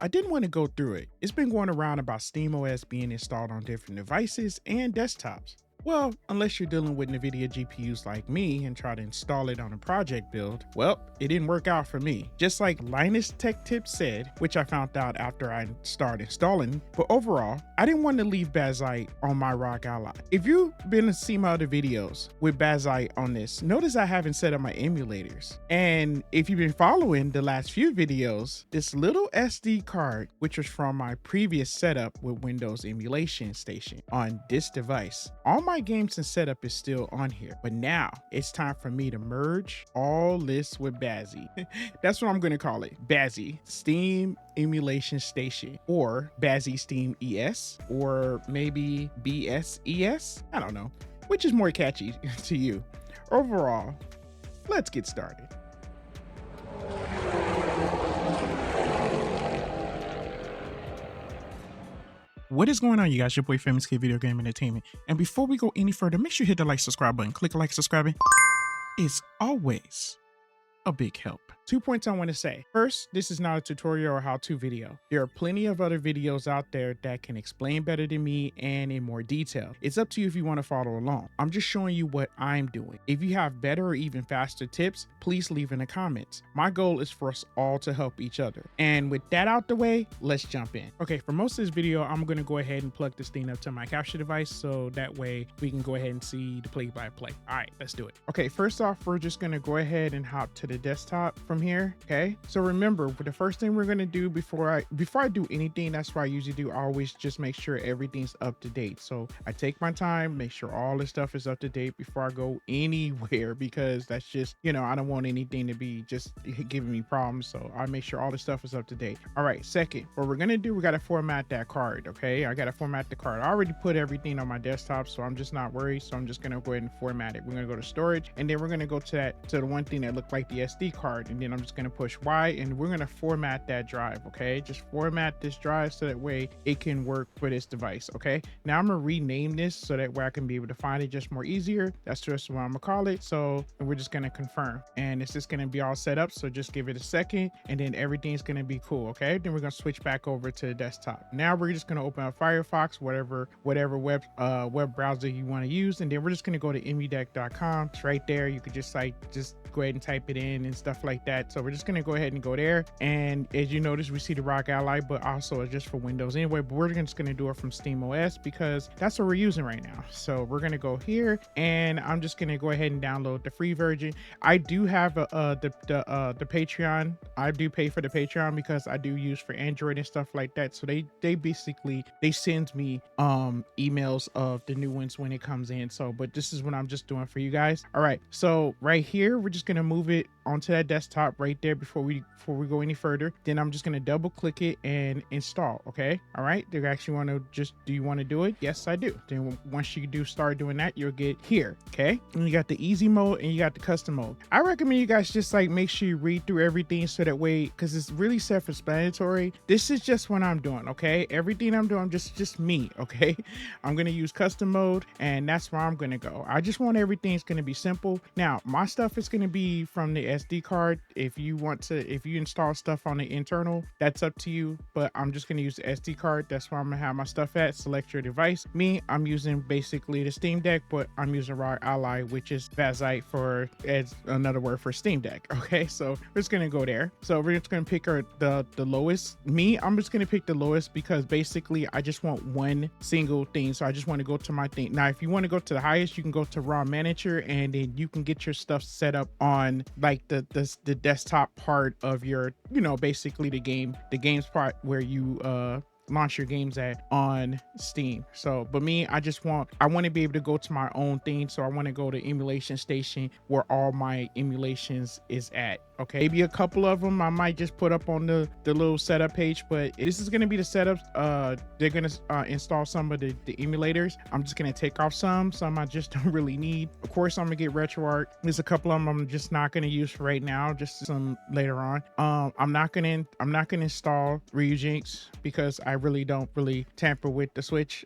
I didn't want to go through it. It's been going around about SteamOS being installed on different devices and desktops. Well, unless you're dealing with NVIDIA GPUs like me and try to install it on a project build, well, it didn't work out for me. Just like Linus Tech Tips said, which I found out after I started installing, but overall, I didn't want to leave Bazzite on my Rog Ally. If you've been to see my other videos with Bazzite on this, notice I haven't set up my emulators. And if you've been following the last few videos, this little SD card, which was from my previous setup with Windows Emulation Station on this device, all my games and setup is still on here, but now it's time for me to merge all this with Bazzite. That's what I'm going to call it, Bazzite Steam Emulation Station, or Bazzite Steam ES, or maybe BSES. I don't know, which is more catchy to you. Overall, let's get started. What is going on, you guys? Your boy Famous Kid Video Game Entertainment. And before we go any further, make sure you hit the like, subscribe button. Click like, subscribing. It's always a big help. 2 points I want to say. First, this is not a tutorial or how-to video. There are plenty of other videos out there that can explain better than me and in more detail. It's up to you if you want to follow along. I'm just showing you what I'm doing. If you have better or even faster tips, please leave in the comments. My goal is for us all to help each other. And with that out the way, let's jump in. Okay, for most of this video, I'm going to go ahead and plug this thing up to my capture device so that way we can go ahead and see the play-by-play. All right, let's do it. Okay, first off, we're just going to go ahead and hop to the desktop from here. Okay, so remember, the first thing we're going to do before I do anything, that's what I usually do, I always just make sure everything's up to date. So I take my time, make sure all this stuff is up to date before I go anywhere, because that's just, you know, I don't want anything to be just giving me problems. So I make sure all the stuff is up to date. All right, second, what we're going to do, we got to format that card. Okay, I got to format the card. I already put everything on my desktop, so I'm just not worried. So I'm just going to go ahead and format it. We're going to go to storage, and then we're going to go to the one thing that looked like the SD card, and then I'm just going to push Y, and we're going to format that drive. Okay, just format this drive so that way it can work for this device. Okay, now I'm going to rename this so that way I can be able to find it just more easier. That's just what I'm gonna call it. So we're just going to confirm, and it's just going to be all set up. So just give it a second, and then everything's going to be cool. Okay, then we're going to switch back over to the desktop. Now we're just going to open up Firefox, whatever web browser you want to use, and then we're just going to go to emudeck.com. It's right there. You could just go ahead and type it in and stuff like that. So we're just going to go ahead and go there, and as you notice, we see the Rog Ally, but also it's just for Windows anyway, but we're just going to do it from SteamOS because that's what we're using right now. So we're going to go here, and I'm just going to go ahead and download the free version. I do have the Patreon. I do pay for the Patreon because I do use for Android and stuff like that. So they basically send me emails of the new ones when it comes in. So but this is what I'm just doing for you guys. All right, so right here we're just going to move it onto that desktop right there before we go any further. Then I'm just going to double click it and install. Okay, all right, do you actually want to do you want to do it? Yes, I do. Then once you do start doing that, you'll get here. Okay, and you got the easy mode and you got the custom mode. I recommend you guys just like make sure you read through everything so that way, because it's really self-explanatory. This is just what I'm doing. Okay, everything I'm doing, just me. Okay, I'm going to use custom mode, and that's where I'm going to go. I just want everything's going to be simple. Now my stuff is going to be from the SD card. If you install stuff on the internal, that's up to you, but I'm just going to use the SD card. That's where I'm going to have my stuff at. Select your device. Me, I'm using basically the Steam Deck, but I'm using Rog Ally, which is Bazzite for as another word for Steam Deck. Okay, so we're just going to go there. So we're just going to pick the lowest. Me, I'm just going to pick the lowest because basically I just want one single thing. So I just want to go to my thing. Now if you want to go to the highest, you can go to Raw Manager, and then you can get your stuff set up on like the desktop part of your, you know, basically the games part where you launch your games at on Steam. So but me, I want to be able to go to my own thing. So I want to go to Emulation Station where all my emulations is at. Okay, maybe a couple of them I might just put up on the little setup page, but this is going to be the setups. They're going to install some of the emulators. I'm just going to take off some I just don't really need. Of course, I'm gonna get RetroArch. There's a couple of them I'm just not going to use for right now, just some later on. I'm not going to install Ryujinx because I really don't really tamper with the Switch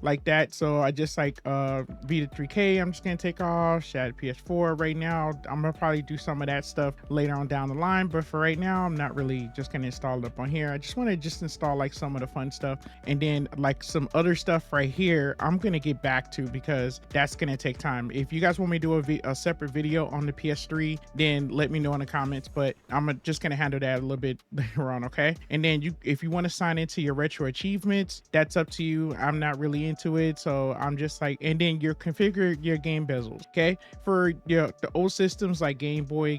like that. So I just like Vita 3K, I'm just gonna take off. Shattered PS4 right now. I'm gonna probably do some of that stuff later on down the line, but for right now, I'm not really just gonna install it up on here. I just want to just install like some of the fun stuff, and then like some other stuff right here I'm gonna get back to, because that's gonna take time. If you guys want me to do a separate video on the PS3, then let me know in the comments, but I'm just gonna handle that a little bit later on, okay? And then if you want to sign into your retro achievements, that's up to you. I'm not really into it, so I'm just like, and then you configure your game bezels, okay? For the old systems like Game Boy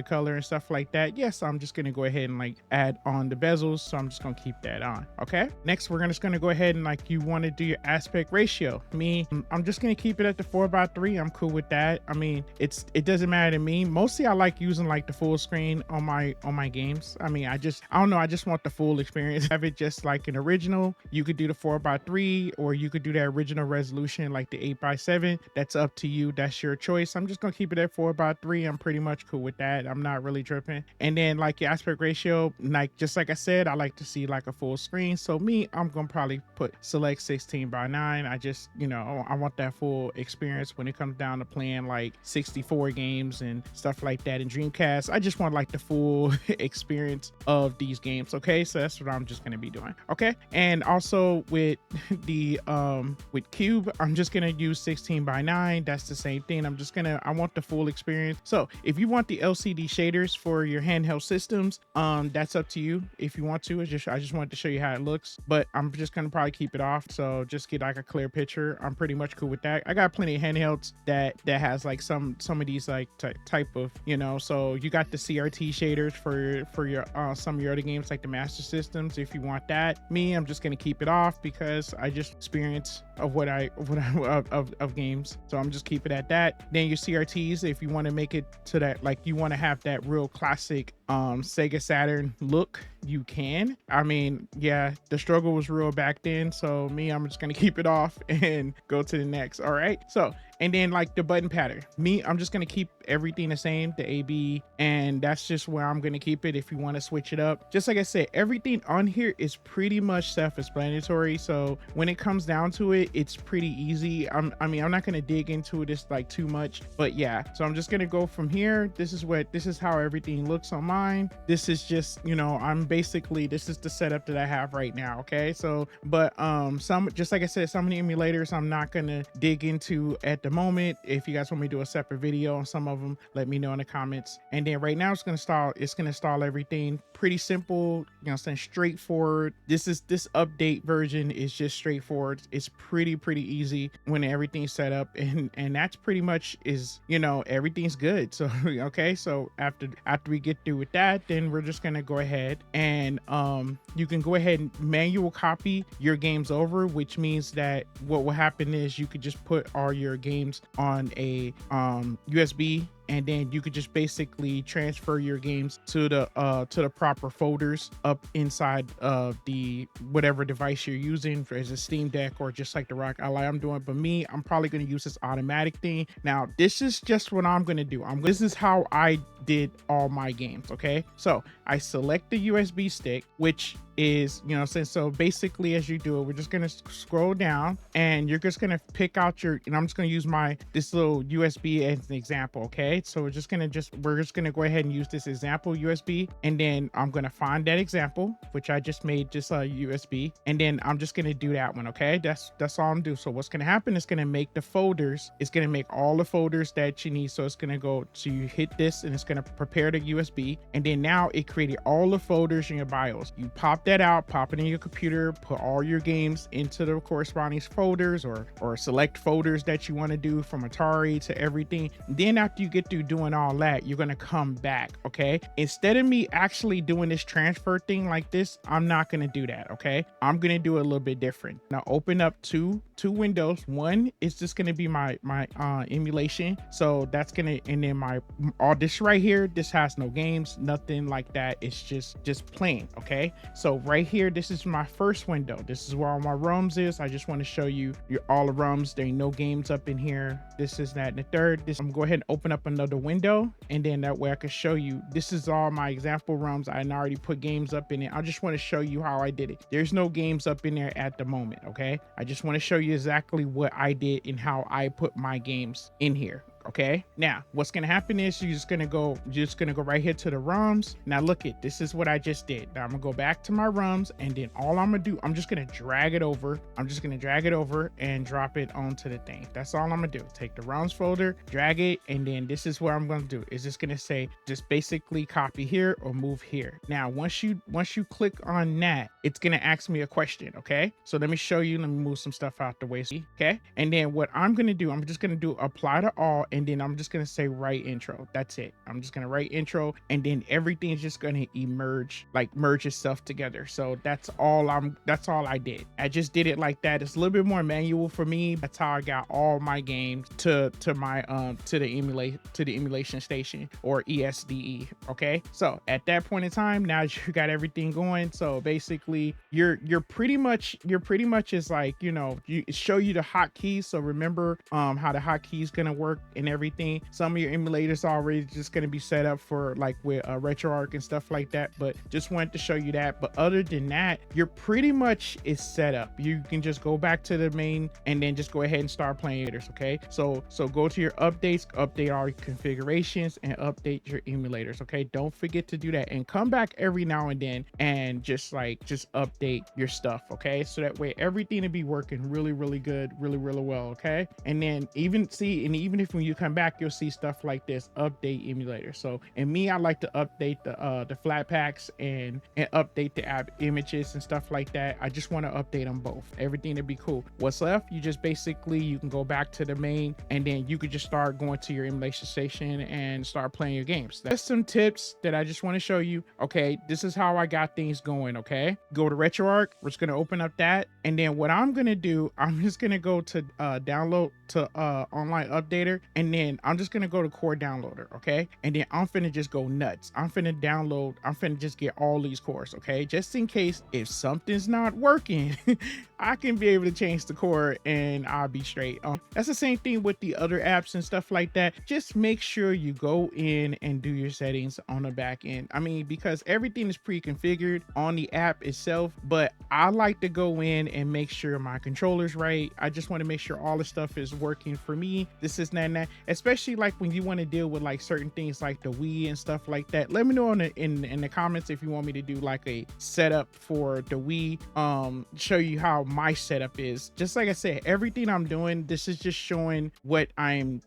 Color and stuff like that, yes, I'm just gonna go ahead and like add on the bezels, so I'm just gonna keep that on, okay? Next, we're just gonna go ahead and like, you want to do your aspect ratio. I'm just gonna keep it at the 4:3. I'm cool with that. I mean, it doesn't matter to me. Mostly I like using like the full screen on my games. I mean, I don't know, I just want the full experience. Have it just like an original. You could do the 4:3, or you could do that original resolution like the 8:7. That's up to you, that's your choice. I'm just gonna keep it at 4:3. I'm pretty much cool with that. I'm not really tripping. And then like your aspect ratio, like just like I said, I like to see like a full screen. So I'm gonna probably select 16:9. I just, you know, I want that full experience when it comes down to playing like 64 games and stuff like that in Dreamcast. I just want like the full experience of these games, okay? So that's what I'm just gonna be doing, okay? And also with the with Cube, I'm just gonna use 16:9. That's the same thing. I want the full experience. So if you want the LCD shaders for your handheld systems, that's up to you. If you want to, I just wanted to show you how it looks, but I'm just gonna probably keep it off, so just get like a clear picture. I'm pretty much cool with that. I got plenty of handhelds that has like some of these like type of, you know, so you got the CRT shaders for your some of your other games like the Master Systems. If you want that, I'm just gonna keep it off, because I just experience of of games, so I'm just keep it at that. Then your CRTs, if you want to make it to that, like you want to have that real classic Sega Saturn look, you can. I mean, yeah, the struggle was real back then, so I'm just gonna keep it off and go to the next. All right, so and then like the button pattern, I'm just gonna keep everything the same, the AB, and that's just where I'm gonna keep it. If you want to switch it up, just like I said, everything on here is pretty much self-explanatory, so when it comes down to it, it's pretty easy. I'm not gonna dig into this like too much, but yeah, so I'm just gonna go from here. This is how everything looks on mine. This is just, you know, this is the setup that I have right now, okay? So but just like I said, some of the emulators I'm not gonna dig into at the moment. If you guys want me to do a separate video on some of them, let me know in the comments. And then right now it's gonna install everything. Pretty simple, you know, saying straightforward. This update version is just straightforward. It's pretty easy when everything's set up, and that's pretty much is, you know, everything's good. So okay, so after we get through with that, then we're just gonna go ahead and you can go ahead and manual copy your games over, which means that what will happen is you could just put all your games on a USB, and then you could just basically transfer your games to the proper folders up inside of the whatever device you're using, as a Steam Deck or just like the Rog Ally I'm doing. But I'm probably going to use this automatic thing. Now this is just what I'm going to do. This is how I did all my games, okay? So I select the USB stick, which is, you know, so basically as you do it, we're just gonna scroll down, and you're just gonna pick out and I'm just gonna use this little USB as an example, okay? So we're just gonna go ahead and use this example USB, and then I'm gonna find that example, which I just made just a USB, and then I'm just gonna do that one, okay? That's all I'm doing. So what's gonna happen is gonna make the folders, it's gonna make all the folders that you need. So it's gonna go, so you hit this and it's gonna prepare the USB, and then now it created all the folders in your BIOS. You pop that out, pop it in your computer, put all your games into the corresponding folders, or select folders that you want to do from Atari to everything. Then after you get through doing all that, you're going to come back, okay? Instead of me actually doing this transfer thing like this, I'm not going to do that, okay? I'm going to do it a little bit different. Now open up two windows. One is just going to be my emulation, so that's gonna, and then all this right here, this has no games, nothing like that. It's just plain, okay? So So right here, this is my first window. This is where all my ROMs is. I just want to show you all the ROMs. There ain't no games up in here. This is that and the third. I'm gonna go ahead and open up another window, and then that way I can show you. This is all my example ROMs. I already put games up in it. I just want to show you how I did it. There's no games up in there at the moment. Okay, I just want to show you exactly what I did and how I put my games in here. Okay, now what's gonna happen is you're just gonna go right here to the ROMs. Now look at this is what I just did. Now I'm gonna go back to my ROMs, and then all I'm gonna do, I'm just gonna drag it over. I'm just gonna drag it over and drop it onto the thing. That's all I'm gonna do. Take the ROMs folder, drag it, and then this is what I'm gonna do. It's just gonna say just basically copy here or move here. Now once you click on that, it's gonna ask me a question. Okay, so let me show you. Let me move some stuff out the way. Okay, and then what I'm gonna do, I'm just gonna do apply to all, and then I'm just gonna say write intro. That's it. I'm just gonna write intro, and then everything's just gonna emerge, like merge itself together. So that's all I did. I just did it like that. It's a little bit more manual for me. That's how I got all my games to the emulation station, or ESDE. Okay, so at that point in time, now you got everything going. So basically you're pretty much is like, you know, you show you the hotkeys. So remember how the hotkeys gonna work and everything. Some of your emulators are already just going to be set up for like with RetroArch and stuff like that, but just wanted to show you that. But other than that, you're pretty much is set up. You can just go back to the main and then just go ahead and start playing emulators. Okay, so go to your updates, update all your configurations, and update your emulators. Okay, don't forget to do that, and come back every now and then and just update your stuff. Okay, so that way everything will be working really good, really well. Okay, and then even if when you come back, you'll see stuff like this: update emulator. So and me, I like to update the flat packs and update the app images and stuff like that. I just want to update them both, everything to be cool. What's left, you just basically, you can go back to the main, and then you could just start going to your emulation station and start playing your games. That's some tips that I just want to show you. Okay, this is how I got things going. Okay, go to RetroArch. We're just going to open up that, and then what I'm going to do, I'm just going to go to download to online updater, and then I'm just gonna go to core downloader. Okay, and then I'm finna just go nuts. I'm finna just get all these cores. Okay, just in case if something's not working, I can be able to change the core and I'll be straight. That's the same thing with the other apps and stuff like that. Just make sure you go in and do your settings on the back end. I mean, because everything is pre-configured on the app itself, but I like to go in and make sure my controller's right. I just want to make sure all the stuff is working for me. This is not that, especially like when you want to deal with like certain things like the Wii and stuff like that. Let me know in the comments if you want me to do like a setup for the Wii, show you how my setup is. Just like I said, everything I'm doing, this is just showing what I'm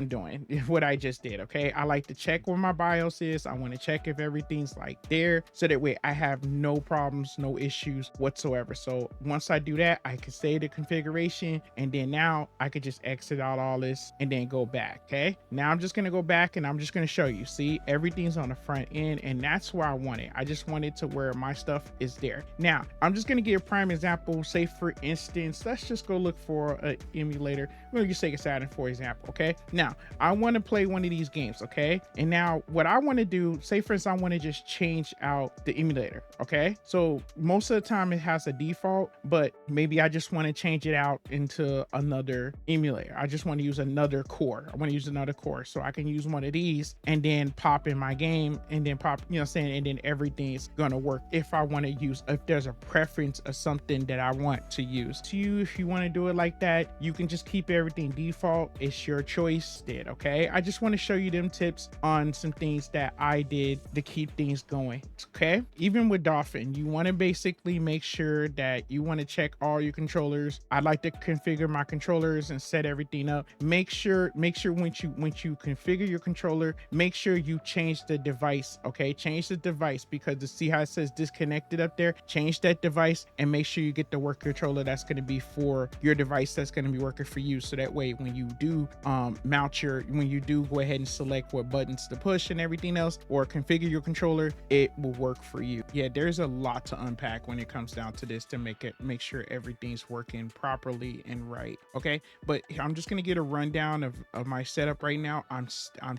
doing, what I just did. Okay, I like to check where my BIOS is. I want to check if everything's like there, so that way I have no problems, no issues whatsoever. So once I do that, I can save the configuration, and then now I could just exit out all this and then go back. Okay, now I'm just gonna go back and I'm just gonna show you. See, everything's on the front end, and that's where I want it. I just want it to where my stuff is there. Now I'm just gonna give a prime example. Say for instance, let's just go look for an emulator. We're gonna take a Saturn, for example. Okay, now I want to play one of these games. Okay, and now what I want to do, say for instance, I want to just change out the emulator. Okay, so most of the time it has a default, but maybe I just want to change it out into another emulator. I just want to use another core. I want to use another core, so I can use one of these and then pop in my game, and then pop, you know what I'm saying, and then everything's gonna work. If I want to use, if there's a preference of something that I want to use, to you, if you want to do it like that, you can just keep everything default. It's your choice. Did okay. I just want to show you them tips on some things that I did to keep things going. Okay, even with Dolphin, you want to basically make sure that you want to check all your controllers. I like to configure my controllers and set everything up. Make sure once you configure your controller, make sure you change the device. Okay, change the device, because to see how it says disconnected up there, change that device and make sure you get the work controller that's going to be for your device, that's going to be working for you. So that way when you do when you do go ahead and select what buttons to push and everything else, or configure your controller, it will work for you. Yeah, there's a lot to unpack when it comes down to this to make sure everything's working properly and right. Okay, but I'm just gonna get a rundown of my setup right now. I'm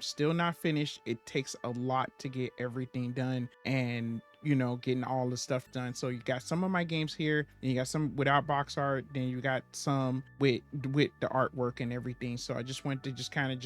still not finished. It takes a lot to get everything done, and you know, getting all the stuff done. So you got some of my games here, and you got some without box art, then you got some with the artwork and everything. So I just wanted to just kind of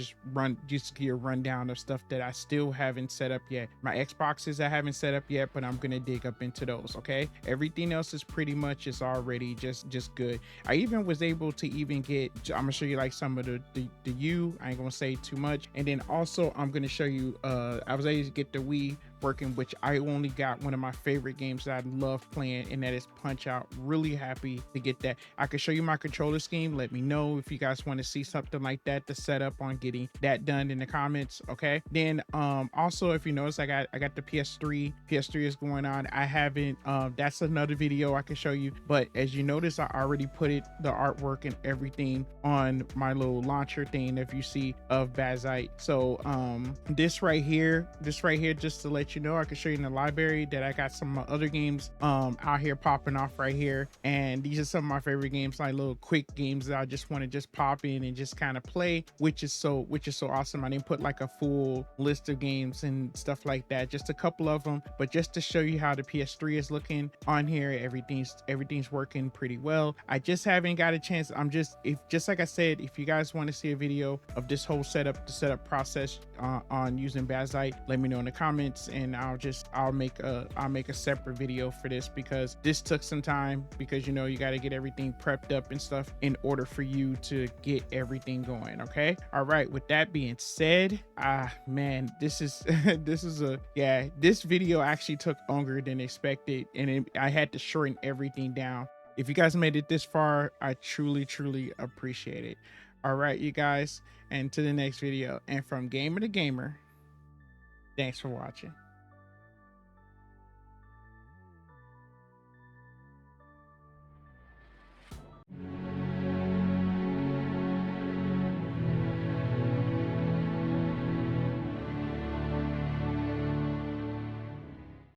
just give a rundown of stuff that I still haven't set up yet. My Xboxes I haven't set up yet, but I'm gonna dig up into those. Okay, everything else is pretty much is already just good. I even was able to even get, I'm gonna show you like some of the U. I ain't gonna say too much. And then also I'm gonna show you I was able to get the Wii working, which I only got one of my favorite games that I love playing, and that is Punch Out. Really happy to get that. I can show you my controller scheme. Let me know if you guys want to see something like that to set up on getting that done in the comments. Okay, then also, if you notice, I got the PS3 is going on. I haven't that's another video I can show you, but as you notice, I already put the artwork and everything on my little launcher thing, if you see, of Bazzite. So this right here, just to let you know, I can show you in the library that I got some of my other games out here popping off right here, and these are some of my favorite games, like little quick games that I just want to just pop in and just kind of play, which is so awesome. I didn't put like a full list of games and stuff like that, just a couple of them, but just to show you how the PS3 is looking on here. Everything's working pretty well. I just haven't got a chance. Just like I said, if you guys want to see a video of this whole setup process on using Bazzite, let me know in the comments, and I'll make a separate video for this, because this took some time, because you know you got to get everything prepped up and stuff in order for you to get everything going. Okay, all right, with that being said, man, this is this video actually took longer than expected, and I had to shorten everything down. If you guys made it this far, I truly appreciate it. All right, you guys, and to the next video. And from gamer to gamer, thanks for watching.